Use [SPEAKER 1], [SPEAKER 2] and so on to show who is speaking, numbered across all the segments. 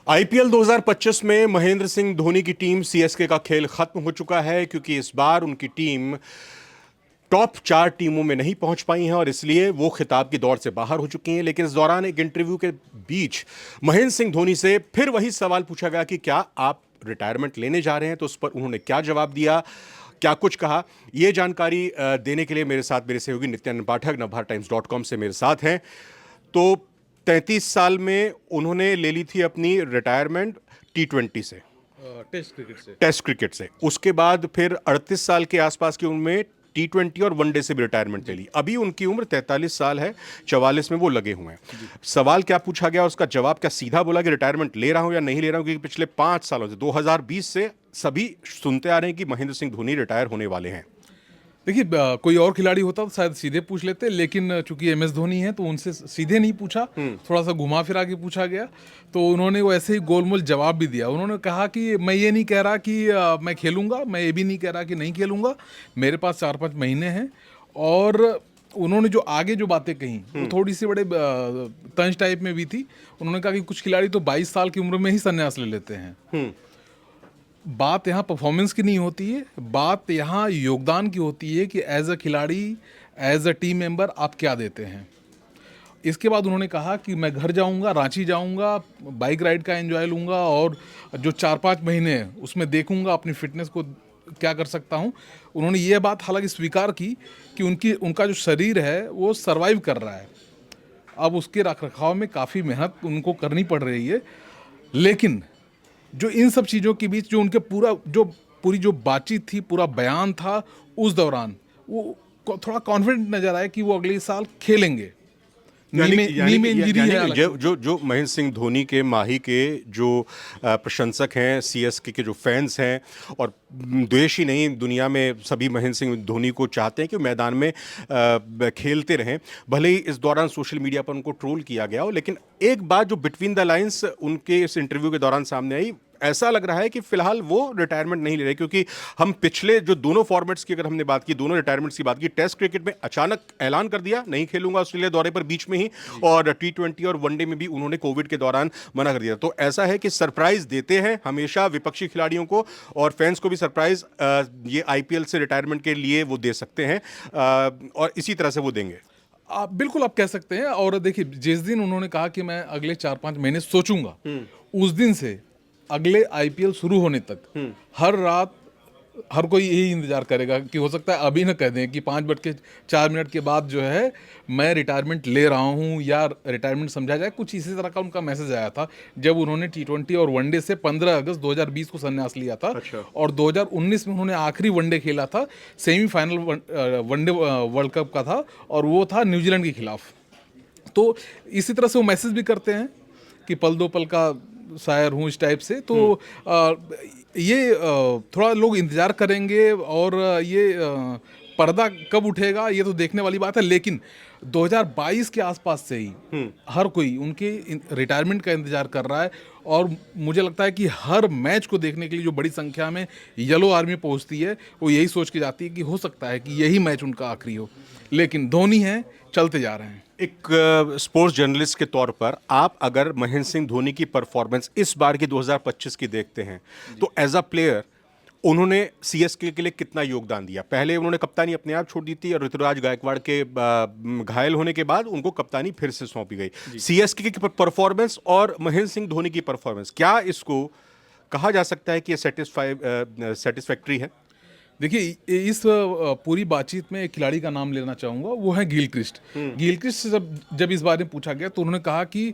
[SPEAKER 1] IPL 2025 में महेंद्र सिंह धोनी की team CSK का खेल खत्म हो चुका है क्योंकि इस बार उनकी टीम टॉप 4 टीमों में नहीं पहुंच पाई हैं और इसलिए वो खिताब की दौड़ से बाहर हो चुकी हैं। लेकिन इस दौरान एक इंटरव्यू के बीच महेंद्र सिंह धोनी से फिर वही सवाल पूछा गया कि क्या आप रिटायरमेंट लेने जा रहे हैं, तो उस पर उन्होंने क्या जवाब दिया, क्या कुछ कहा, ये जानकारी देने के लिए मेरे साथ मेरे सहयोगी नित्यानंद पाठक navbharattimes.com से मेरे साथ हैं। तो 33 साल में उन्होंने ले ली थी अपनी रिटायरमेंट T20 से, टेस्ट क्रिकेट से। उसके बाद फिर 38 साल के आसपास की उम्र में T20 और वनडे से भी रिटायरमेंट ले ली। अभी उनकी उम्र 43 साल है, 44 में वो लगे हुए हैं। सवाल क्या पूछा गया, उसका जवाब क्या सीधा बोला कि रिटायरमेंट ले रहा हूं या नहीं ले रहा हूं, क्योंकि पिछले 5 सालों से 2020 से सभी सुनते आ रहे हैं कि महेंद्र सिंह धोनी रिटायर होने वाले हैं।
[SPEAKER 2] देखिए, कोई और खिलाड़ी होता तो शायद सीधे पूछ लेते, लेकिन चूंकि एमएस धोनी है तो उनसे सीधे नहीं पूछा, थोड़ा सा घुमा फिरा के पूछा गया। तो उन्होंने वो ऐसे ही गोलमोल जवाब भी दिया। उन्होंने कहा कि मैं ये नहीं कह रहा कि मैं खेलूंगा, मैं ये भी नहीं कह रहा कि नहीं खेलूंगा, मेरे पास 4-5 महीने हैं। और उन्होंने जो आगे जो बातें कही वो थोड़ी सी बड़े तंज टाइप में भी थी। उन्होंने कहा कि कुछ खिलाड़ी तो 22 साल की उम्र में ही संन्यास ले लेते हैं। बात यहाँ परफॉर्मेंस की नहीं होती है, बात यहाँ योगदान की होती है कि एज अ खिलाड़ी, एज अ टीम मेंबर आप क्या देते हैं। इसके बाद उन्होंने कहा कि मैं घर जाऊंगा, रांची जाऊंगा, बाइक राइड का एंजॉय लूंगा और जो 4-5 महीने हैं उसमें देखूंगा अपनी फिटनेस को क्या कर सकता हूं। उन्होंने ये बात हालांकि स्वीकार की कि उनका जो शरीर है वो सर्वाइव कर रहा है। अब उसके रख रखाव में काफ़ी मेहनत उनको करनी पड़ रही है। लेकिन जो इन सब चीज़ों के बीच जो उनके पूरी जो बातचीत थी, पूरा बयान था, उस दौरान वो थोड़ा कॉन्फिडेंट नजर आया कि वो अगले साल खेलेंगे। नी में इंजरी है।
[SPEAKER 1] जो महेंद्र सिंह धोनी के माही के जो प्रशंसक हैं, सीएसके के जो फैंस हैं, और देश ही नहीं दुनिया में सभी महेंद्र सिंह धोनी को चाहते हैं कि मैदान में खेलते रहें। भले ही इस दौरान सोशल मीडिया पर उनको ट्रोल किया गया हो, लेकिन एक बात जो बिटवीन द लाइंस उनके इस इंटरव्यू के दौरान सामने आई, ऐसा लग रहा है कि फिलहाल वो रिटायरमेंट नहीं ले रहे। क्योंकि हम पिछले जो दोनों फॉर्मेट्स की अगर हमने बात की, दोनों रिटायरमेंट्स की बात की, टेस्ट क्रिकेट में अचानक ऐलान कर दिया नहीं खेलूंगा ऑस्ट्रेलिया दौरे पर बीच में ही, और T20 और वनडे में भी उन्होंने कोविड के दौरान मना कर दिया। तो ऐसा है कि सरप्राइज देते हैं हमेशा विपक्षी खिलाड़ियों को, और फैंस को भी सरप्राइज ये आईपीएल से रिटायरमेंट के लिए वो दे सकते हैं, और इसी तरह से वो देंगे।
[SPEAKER 2] बिल्कुल आप कह सकते हैं। और देखिए, जिस दिन उन्होंने कहा कि मैं अगले 4-5 महीने सोचूंगा, उस दिन से अगले आईपीएल शुरू होने तक हर रात हर कोई यही इंतजार करेगा कि हो सकता है अभी ना कह दें कि 5:04 के बाद जो है मैं रिटायरमेंट ले रहा हूं, या रिटायरमेंट समझा जाए। कुछ इसी तरह का उनका मैसेज आया था जब उन्होंने T20 और वनडे से 15 अगस्त 2020 को संन्यास लिया था।
[SPEAKER 1] अच्छा।
[SPEAKER 2] और 2019 में उन्होंने आखिरी वनडे खेला था, सेमीफाइनल वनडे वर्ल्ड कप का था, और वो था न्यूजीलैंड के खिलाफ। तो इसी तरह से वो मैसेज भी करते हैं कि पल दो पल का शायर हूँ, इस टाइप से। तो ये थोड़ा लोग इंतजार करेंगे, और ये पर्दा कब उठेगा ये तो देखने वाली बात है। लेकिन 2022 के आसपास से ही हर कोई उनके रिटायरमेंट का इंतजार कर रहा है। और मुझे लगता है कि हर मैच को देखने के लिए जो बड़ी संख्या में येलो आर्मी पहुंचती है, वो यही सोच के जाती है कि हो सकता है कि यही मैच उनका आखिरी हो। लेकिन धोनी है, चलते जा रहे हैं।
[SPEAKER 1] एक स्पोर्ट्स जर्नलिस्ट के तौर पर आप अगर महेंद्र सिंह धोनी की परफॉर्मेंस इस बार की 2025 की देखते हैं, तो एज अ प्लेयर उन्होंने सीएसके के लिए कितना योगदान दिया? पहले उन्होंने कप्तानी अपने आप छोड़ दी थी, और ऋतुराज गायकवाड़ के घायल होने के बाद उनको कप्तानी फिर से सौंपी गई। सीएसके की परफॉर्मेंस और महेंद्र सिंह धोनी की परफॉर्मेंस, क्या इसको कहा जा सकता है कि ये सेटिस्फैक्ट्री है?
[SPEAKER 2] देखिए, इस पूरी बातचीत में एक खिलाड़ी का नाम लेना चाहूँगा, वो है गिलक्रिस्ट। गिलक्रिस्ट से जब इस बारे में पूछा गया तो उन्होंने कहा कि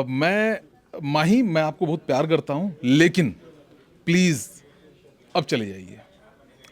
[SPEAKER 2] मैं आपको बहुत प्यार करता हूँ, लेकिन प्लीज़ अब चले जाइए।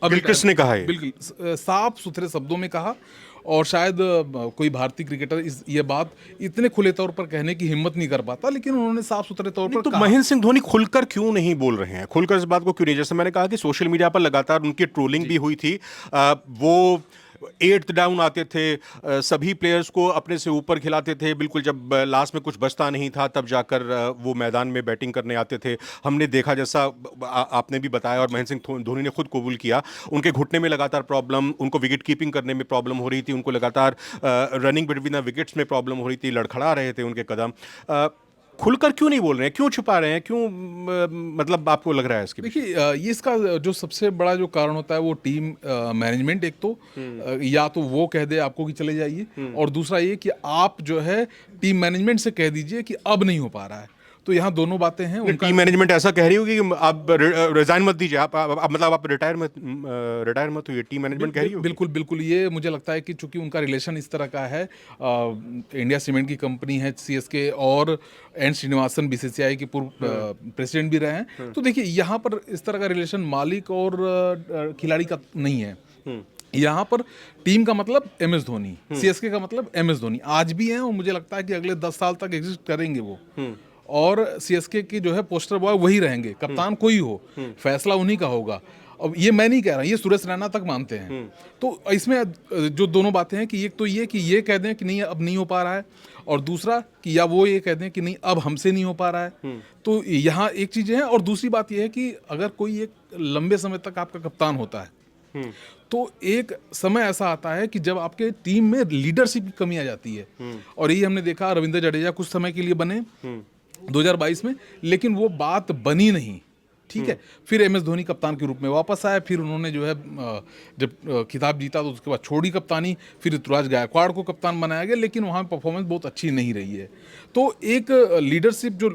[SPEAKER 1] गिलक्रिस्ट ने कहा है,
[SPEAKER 2] बिल्कुल साफ सुथरे शब्दों में कहा। और शायद कोई भारतीय क्रिकेटर ये बात इतने खुले तौर पर कहने की हिम्मत नहीं कर पाता, लेकिन उन्होंने साफ सुथरे तौर पर
[SPEAKER 1] तो
[SPEAKER 2] कहा।
[SPEAKER 1] महेंद्र सिंह धोनी खुलकर क्यों नहीं बोल रहे हैं? खुलकर इस बात को क्यों नहीं? जैसे मैंने कहा कि सोशल मीडिया पर लगातार उनकी ट्रोलिंग भी हुई थी। वो 8th डाउन आते थे, सभी प्लेयर्स को अपने से ऊपर खिलाते थे, बिल्कुल जब लास्ट में कुछ बचता नहीं था तब जाकर वो मैदान में बैटिंग करने आते थे। हमने देखा, जैसा आपने भी बताया और महेंद्र सिंह धोनी ने खुद कबूल किया, उनके घुटने में लगातार प्रॉब्लम, उनको विकेट कीपिंग करने में प्रॉब्लम हो रही थी, उनको लगातार रनिंग बिटवीन द विकेट्स में प्रॉब्लम हो रही थी, लड़खड़ा रहे थे उनके कदम। खुलकर क्यों नहीं बोल रहे हैं, क्यों छुपा रहे हैं, क्यों मतलब आपको लग रहा है इसके पीछे?
[SPEAKER 2] देखिए ये इसका जो सबसे बड़ा जो कारण होता है वो टीम मैनेजमेंट, एक तो या तो वो कह दे आपको कि चले जाइए, और दूसरा ये कि आप जो है टीम मैनेजमेंट से कह दीजिए कि अब नहीं हो पा रहा है। तो यहाँ दोनों बातें हैं उनका।
[SPEAKER 1] टीम मैनेजमेंट ऐसा कह रही होगी कि आप रिजाइन मत दीजिए, मतलब आप रिटायर मत हुई, टीम मैनेजमेंट कह रही होगी?
[SPEAKER 2] बिल्कुल बिल्कुल, ये मुझे लगता है कि चूंकि उनका रिलेशन इस तरह का है, इंडिया सीमेंट की कंपनी है सीएसके, और एन श्रीनिवासन बीसीसीआई के पूर्व प्रेसिडेंट भी रहे हैं, तो देखिए यहाँ पर इस तरह का रिलेशन मालिक और खिलाड़ी का नहीं है। यहाँ पर टीम का मतलब एम एस धोनी, सीएसके का मतलब एम एस धोनी आज भी है, और मुझे लगता है कि अगले 10 साल तक एग्जिस्ट करेंगे वो। और सीएसके की जो है पोस्टर बॉय वही रहेंगे, कप्तान कोई हो, फैसला उन्हीं का होगा। अब ये मैं नहीं कह रहा, ये सुरेश रैना तक मानते हैं। तो इसमें जो दोनों बातें हैं कि एक तो ये कि ये कह दें कि नहीं अब नहीं हो पा रहा है, और दूसरा कि या वो ये कह दें कि नहीं अब हमसे नहीं हो पा रहा है। तो यहाँ एक चीज़ है, और दूसरी बात ये है कि अगर कोई एक लंबे समय तक आपका कप्तान होता है तो एक समय ऐसा आता है कि जब आपके टीम में लीडरशिप की कमी आ जाती है, और यही हमने देखा। रविंद्र जडेजा कुछ समय के लिए बने 2022 में, लेकिन वो बात बनी नहीं, ठीक है। फिर एम एस धोनी कप्तान के रूप में वापस आए, फिर उन्होंने जो है जब खिताब जीता तो उसके बाद छोड़ी कप्तानी, फिर ऋतुराज गायकवाड़ को कप्तान बनाया गया, लेकिन वहाँ परफॉर्मेंस बहुत अच्छी नहीं रही है। तो एक लीडरशिप जो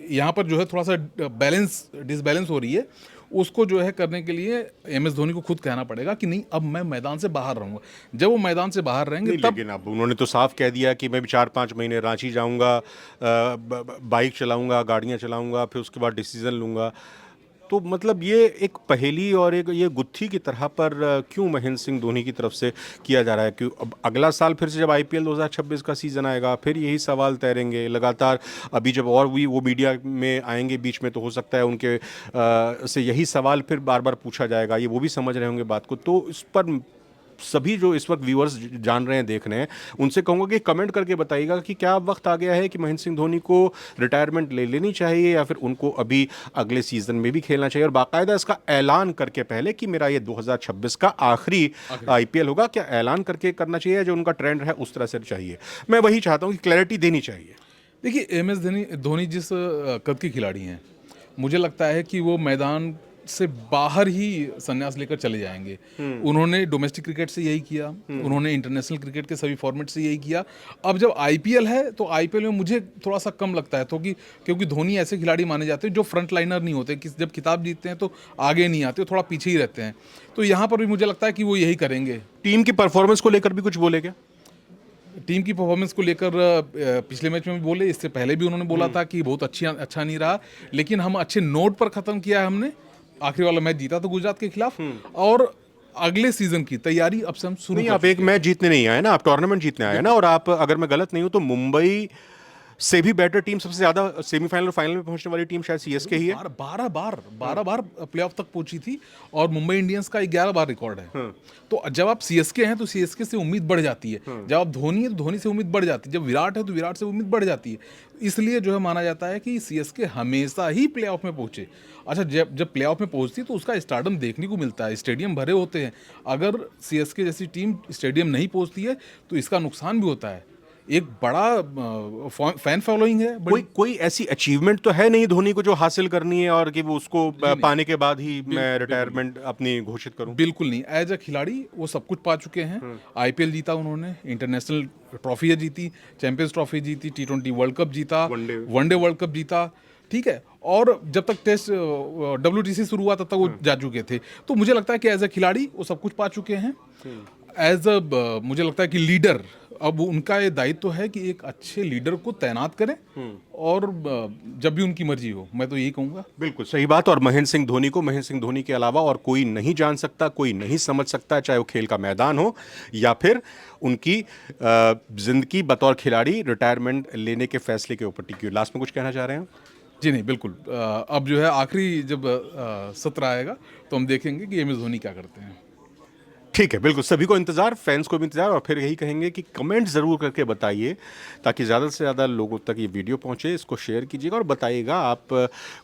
[SPEAKER 2] यहाँ पर जो है थोड़ा सा डिसबैलेंस हो रही है, उसको जो है करने के लिए एम एस धोनी को खुद कहना पड़ेगा कि नहीं अब मैं मैदान से बाहर रहूंगा। जब वो मैदान से बाहर रहेंगे तब।
[SPEAKER 1] लेकिन अब उन्होंने तो साफ कह दिया कि मैं भी 4-5 महीने रांची जाऊंगा, बाइक चलाऊंगा, गाड़ियां चलाऊंगा, फिर उसके बाद डिसीजन लूंगा। तो मतलब ये एक पहेली और एक ये गुत्थी की तरह पर क्यों महेंद्र सिंह धोनी की तरफ से किया जा रहा है? क्यों अब अगला साल फिर से जब आईपीएल 2026 का सीजन आएगा फिर यही सवाल तैरेंगे लगातार। अभी जब और भी वो मीडिया में आएंगे बीच में, तो हो सकता है उनके से यही सवाल फिर बार बार पूछा जाएगा, ये वो भी समझ रहे होंगे बात को। तो इस पर सभी जो इस वक्त व्यूअर्स जान रहे हैं, देख रहे हैं, उनसे कहूँगा कि कमेंट करके बताइएगा कि क्या अब वक्त आ गया है कि महेंद्र सिंह धोनी को रिटायरमेंट ले लेनी चाहिए, या फिर उनको अभी अगले सीजन में भी खेलना चाहिए, और बाकायदा इसका ऐलान करके पहले कि मेरा ये 2026 का आखिरी आईपीएल होगा, क्या ऐलान करके करना चाहिए, जो उनका ट्रेंड है उस तरह से चाहिए? मैं वही चाहता हूँ कि क्लैरिटी देनी चाहिए।
[SPEAKER 2] देखिए एम एस धोनी जिस कद के खिलाड़ी हैं, मुझे लगता है कि वो मैदान से बाहर ही संन्यास लेकर चले जाएंगे। उन्होंने डोमेस्टिक क्रिकेट से यही किया, उन्होंने इंटरनेशनल क्रिकेट के सभी फॉर्मेट से यही किया। अब जब आईपीएल है तो आईपीएल में मुझे थोड़ा सा कम लगता है, तो क्योंकि धोनी ऐसे खिलाड़ी माने जाते हैं जो फ्रंट लाइनर नहीं होते, कि जब खिताब जीतते हैं तो आगे नहीं आते, थोड़ा पीछे ही रहते हैं। तो यहाँ पर भी मुझे लगता है कि वो यही करेंगे।
[SPEAKER 1] टीम की परफॉर्मेंस को लेकर भी कुछ बोले क्या?
[SPEAKER 2] टीम की परफॉर्मेंस को लेकर पिछले मैच में भी बोले, इससे पहले भी उन्होंने बोला था कि बहुत अच्छा नहीं रहा, लेकिन हम अच्छे नोट पर ख़त्म किया है हमने। आखिरी वाला मैच जीता तो गुजरात के खिलाफ, और अगले सीजन की तैयारी अब से हम शुरू।
[SPEAKER 1] नहीं, आप एक मैच जीतने नहीं आए ना, आप टूर्नामेंट जीतने आए ना। और आप, अगर मैं गलत नहीं हूं तो मुंबई से भी बेटर टीम, सबसे ज्यादा सेमीफाइनल और फाइनल में पहुंचने वाली टीम शायद सीएसके ही है।
[SPEAKER 2] 12 बार प्लेऑफ तक पहुंची थी, और मुंबई इंडियंस का 11 बार रिकॉर्ड है। तो जब आप सीएसके हैं तो सीएसके से उम्मीद बढ़ जाती है, जब आप धोनी है तो धोनी से उम्मीद बढ़ जाती है, जब विराट है तो विराट से उम्मीद बढ़ जाती है। इसलिए जो है माना जाता है कि सीएसके हमेशा ही प्लेऑफ में पहुंचे। अच्छा, जब प्लेऑफ में पहुंचती है तो उसका स्टारडम देखने को मिलता है, स्टेडियम भरे होते हैं। अगर सीएसके जैसी टीम स्टेडियम नहीं पहुंचती है तो इसका नुकसान भी होता है। एक बड़ा फैन फॉलोइंग है।
[SPEAKER 1] कोई ऐसी अचीवमेंट तो है नहीं धोनी को जो हासिल करनी है और कि वो उसको पाने के बाद ही मैं रिटायरमेंट अपनी घोषित करूं?
[SPEAKER 2] बिल्कुल नहीं। एज अ खिलाड़ी वो सब कुछ पा चुके हैं। आईपीएल जीता उन्होंने, इंटरनेशनल ट्रॉफियां जीती, चैंपियंस ट्रॉफी जीती, T20 वर्ल्ड कप जीता, वनडे वर्ल्ड कप जीता, ठीक है। और जब तक टेस्ट WTC शुरू हुआ तब तक वो जा चुके थे। तो मुझे लगता है कि एज अ खिलाड़ी वो सब कुछ पा चुके हैं। एज अ मुझे लगता है कि लीडर, अब उनका ये दायित्व है कि एक अच्छे लीडर को तैनात करें, और जब भी उनकी मर्जी हो, मैं तो यही कहूँगा।
[SPEAKER 1] बिल्कुल सही बात। और महेंद्र सिंह धोनी को महेंद्र सिंह धोनी के अलावा और कोई नहीं जान सकता, कोई नहीं समझ सकता, चाहे वो खेल का मैदान हो या फिर उनकी जिंदगी बतौर खिलाड़ी रिटायरमेंट लेने के फैसले के ऊपर टिकी। लास्ट में कुछ कहना चाह रहे हैं?
[SPEAKER 2] जी नहीं, बिल्कुल। अब जो है आखिरी जब सत्र आएगा तो हम देखेंगे कि एम एस धोनी क्या करते हैं।
[SPEAKER 1] ठीक है, बिल्कुल सभी को इंतज़ार, फैंस को भी इंतज़ार, और फिर यही कहेंगे कि कमेंट ज़रूर करके बताइए ताकि ज़्यादा से ज़्यादा लोगों तक ये वीडियो पहुँचे। इसको शेयर कीजिएगा और बताइएगा आप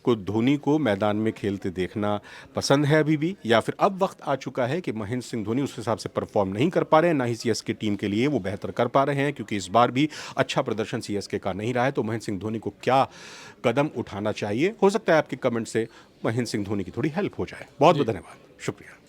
[SPEAKER 1] को धोनी को मैदान में खेलते देखना पसंद है अभी भी, या फिर अब वक्त आ चुका है कि महेंद्र सिंह धोनी उस हिसाब से परफॉर्म नहीं कर पा रहे हैं, ना ही सीएसके टीम के लिए वो बेहतर कर पा रहे हैं, क्योंकि इस बार भी अच्छा प्रदर्शन सीएसके का नहीं रहा है। तो महेंद्र सिंह धोनी को क्या कदम उठाना चाहिए, हो सकता है आपके कमेंट से महेंद्र सिंह धोनी की थोड़ी हेल्प हो जाए। बहुत बहुत धन्यवाद, शुक्रिया।